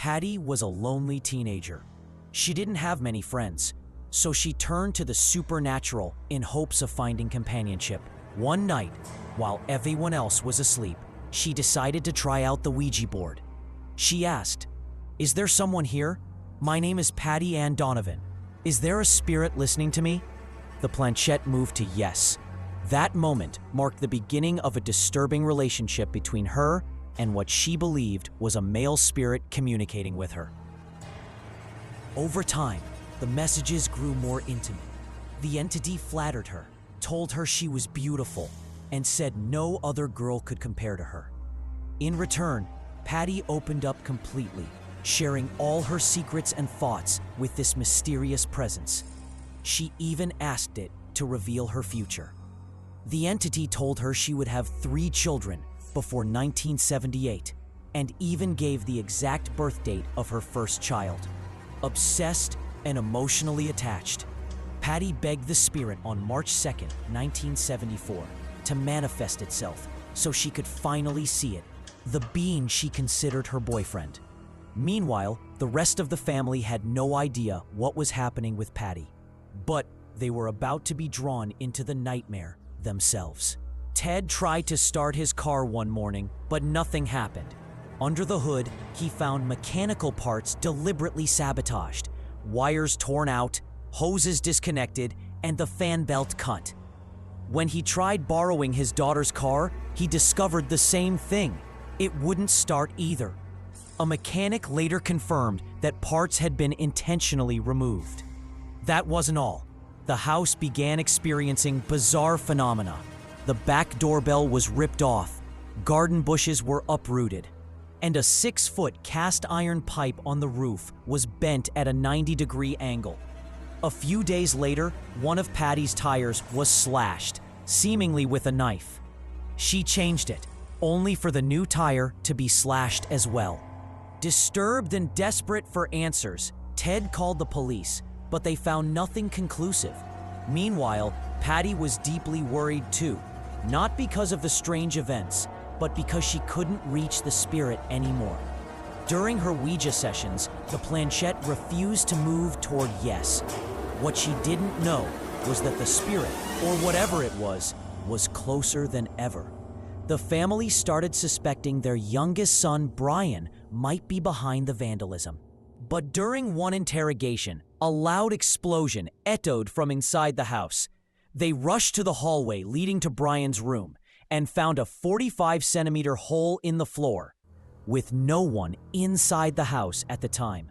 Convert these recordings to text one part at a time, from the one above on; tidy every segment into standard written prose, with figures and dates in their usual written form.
Patty was a lonely teenager. She didn't have many friends, so she turned to the supernatural in hopes of finding companionship. One night, while everyone else was asleep, she decided to try out the Ouija board. She asked, "Is there someone here? My name is Patty Ann Donovan. Is there a spirit listening to me?" The planchette moved to yes. That moment marked the beginning of a disturbing relationship between her and what she believed was a male spirit communicating with her. Over time, the messages grew more intimate. The entity flattered her, told her she was beautiful, and said no other girl could compare to her. In return, Patty opened up completely, sharing all her secrets and thoughts with this mysterious presence. She even asked it to reveal her future. The entity told her she would have 3 children before 1978, and even gave the exact birth date of her first child. Obsessed and emotionally attached, Patty begged the spirit on March 2nd, 1974, to manifest itself so she could finally see it, the being she considered her boyfriend. Meanwhile, the rest of the family had no idea what was happening with Patty, but they were about to be drawn into the nightmare themselves. Ted tried to start his car one morning, but nothing happened. Under the hood, he found mechanical parts deliberately sabotaged, wires torn out, hoses disconnected, and the fan belt cut. When he tried borrowing his daughter's car, he discovered the same thing. It wouldn't start either. A mechanic later confirmed that parts had been intentionally removed. That wasn't all. The house began experiencing bizarre phenomena. The back doorbell was ripped off, garden bushes were uprooted, and a 6-foot cast iron pipe on the roof was bent at a 90-degree angle. A few days later, one of Patty's tires was slashed, seemingly with a knife. She changed it, only for the new tire to be slashed as well. Disturbed and desperate for answers, Ted called the police, but they found nothing conclusive. Meanwhile, Patty was deeply worried too, not because of the strange events, but because she couldn't reach the spirit anymore. During her Ouija sessions, the planchette refused to move toward yes. What she didn't know was that the spirit, or whatever it was closer than ever. The family started suspecting their youngest son, Brian, might be behind the vandalism. But during one interrogation, a loud explosion echoed from inside the house. They rushed to the hallway leading to Brian's room and found a 45-centimeter hole in the floor, with no one inside the house at the time.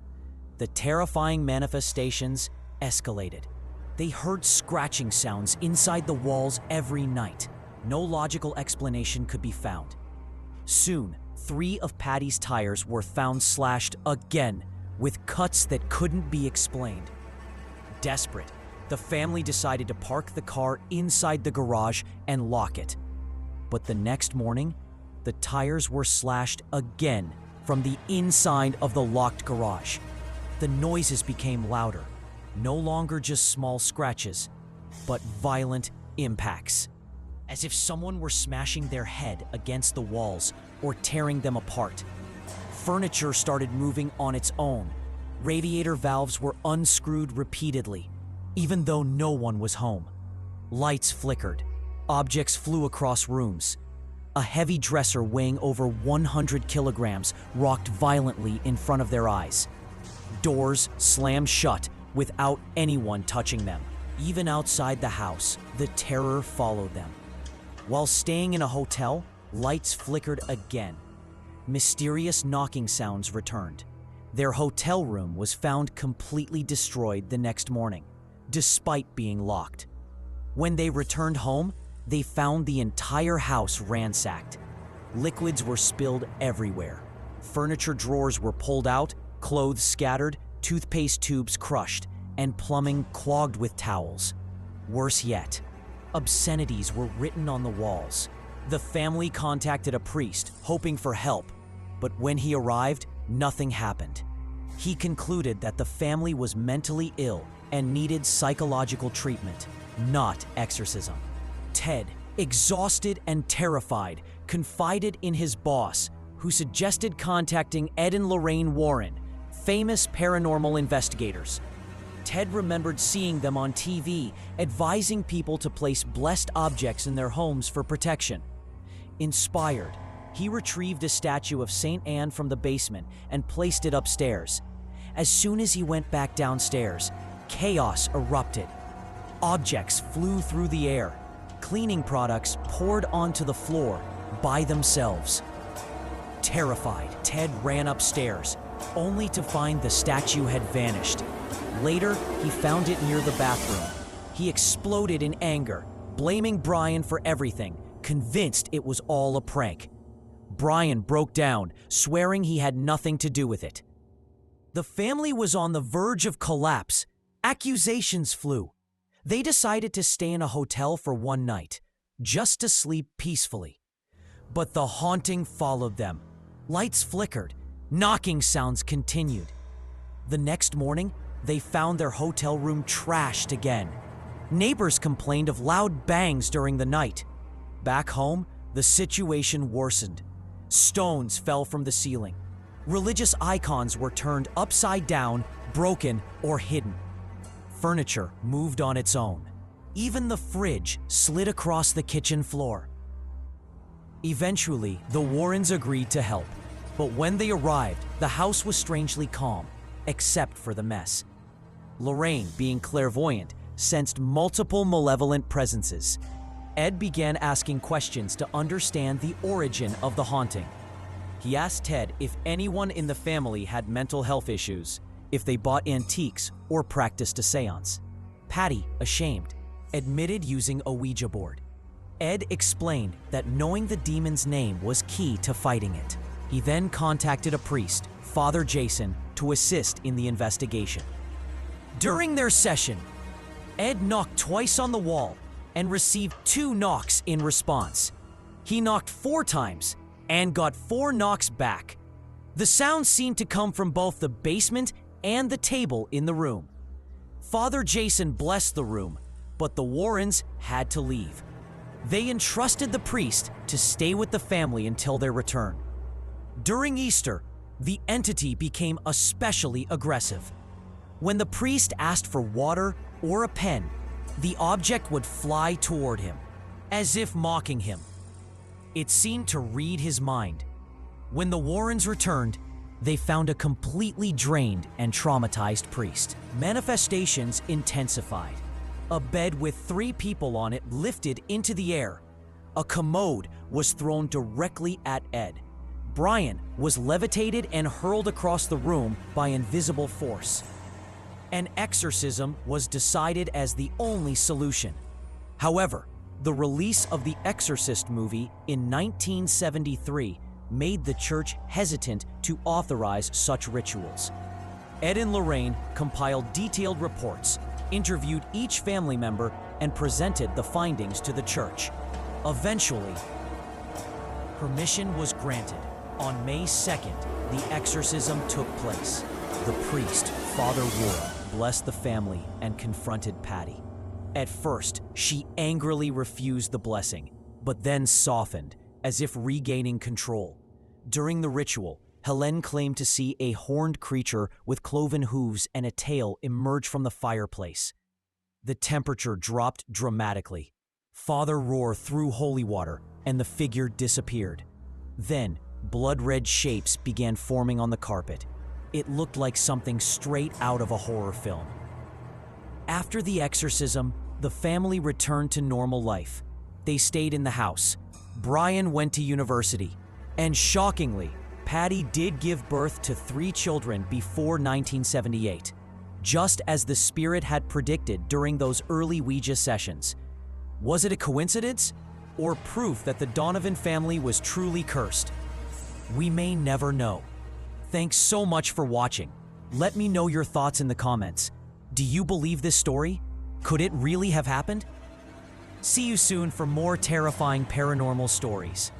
The terrifying manifestations escalated. They heard scratching sounds inside the walls every night. No logical explanation could be found. Soon, 3 of Patty's tires were found slashed again, with cuts that couldn't be explained. Desperate, the family decided to park the car inside the garage and lock it. But the next morning, the tires were slashed again from the inside of the locked garage. The noises became louder, no longer just small scratches, but violent impacts, as if someone were smashing their head against the walls or tearing them apart. Furniture started moving on its own. Radiator valves were unscrewed repeatedly, even though no one was home. Lights flickered. Objects flew across rooms. A heavy dresser weighing over 100 kilograms rocked violently in front of their eyes. Doors slammed shut without anyone touching them. Even outside the house, the terror followed them. While staying in a hotel, lights flickered again. Mysterious knocking sounds returned. Their hotel room was found completely destroyed the next morning, despite being locked. When they returned home, they found the entire house ransacked. Liquids were spilled everywhere. Furniture drawers were pulled out, clothes scattered, toothpaste tubes crushed, and plumbing clogged with towels. Worse yet, obscenities were written on the walls. The family contacted a priest, hoping for help, but when he arrived, nothing happened. He concluded that the family was mentally ill and needed psychological treatment, not exorcism. Ted, exhausted and terrified, confided in his boss, who suggested contacting Ed and Lorraine Warren, famous paranormal investigators. Ted remembered seeing them on TV, advising people to place blessed objects in their homes for protection. Inspired, he retrieved a statue of St. Anne from the basement and placed it upstairs. As soon as he went back downstairs, chaos erupted. Objects flew through the air. Cleaning products poured onto the floor by themselves. Terrified, Ted ran upstairs, only to find the statue had vanished. Later, he found it near the bathroom. He exploded in anger, blaming Brian for everything, convinced it was all a prank. Brian broke down, swearing he had nothing to do with it. The family was on the verge of collapse. Accusations flew. They decided to stay in a hotel for one night, just to sleep peacefully. But the haunting followed them. Lights flickered. Knocking sounds continued. The next morning, they found their hotel room trashed again. Neighbors complained of loud bangs during the night. Back home, the situation worsened. Stones fell from the ceiling. Religious icons were turned upside down, broken, or hidden. Furniture moved on its own. Even the fridge slid across the kitchen floor. Eventually, the Warrens agreed to help. But when they arrived, the house was strangely calm, except for the mess. Lorraine, being clairvoyant, sensed multiple malevolent presences. Ed began asking questions to understand the origin of the haunting. He asked Ted if anyone in the family had mental health issues, if they bought antiques or practiced a seance. Patty, ashamed, admitted using a Ouija board. Ed explained that knowing the demon's name was key to fighting it. He then contacted a priest, Father Jason, to assist in the investigation. During their session, Ed knocked twice on the wall and received 2 knocks in response. He knocked 4 times and got 4 knocks back. The sounds seemed to come from both the basement and the table in the room. Father Jason blessed the room, but the Warrens had to leave. They entrusted the priest to stay with the family until their return. During Easter, the entity became especially aggressive. When the priest asked for water or a pen, the object would fly toward him, as if mocking him. It seemed to read his mind. When the Warrens returned, they found a completely drained and traumatized priest. Manifestations intensified. A bed with 3 people on it lifted into the air. A commode was thrown directly at Ed. Brian was levitated and hurled across the room by invisible force. An exorcism was decided as the only solution. However, the release of the Exorcist movie in 1973 made the church hesitant to authorize such rituals. Ed and Lorraine compiled detailed reports, interviewed each family member, and presented the findings to the church. Eventually, permission was granted. On May 2nd, the exorcism took place. The priest, Father Warren, blessed the family and confronted Patty. At first, she angrily refused the blessing, but then softened, as if regaining control. During the ritual, Helene claimed to see a horned creature with cloven hooves and a tail emerge from the fireplace. The temperature dropped dramatically. Father Roar threw holy water, and the figure disappeared. Then, blood-red shapes began forming on the carpet. It looked like something straight out of a horror film. After the exorcism, the family returned to normal life. They stayed in the house. Brian went to university. And shockingly, Patty did give birth to 3 children before 1978, just as the spirit had predicted during those early Ouija sessions. Was it a coincidence, or proof that the Donovan family was truly cursed? We may never know. Thanks so much for watching. Let me know your thoughts in the comments. Do you believe this story? Could it really have happened? See you soon for more terrifying paranormal stories.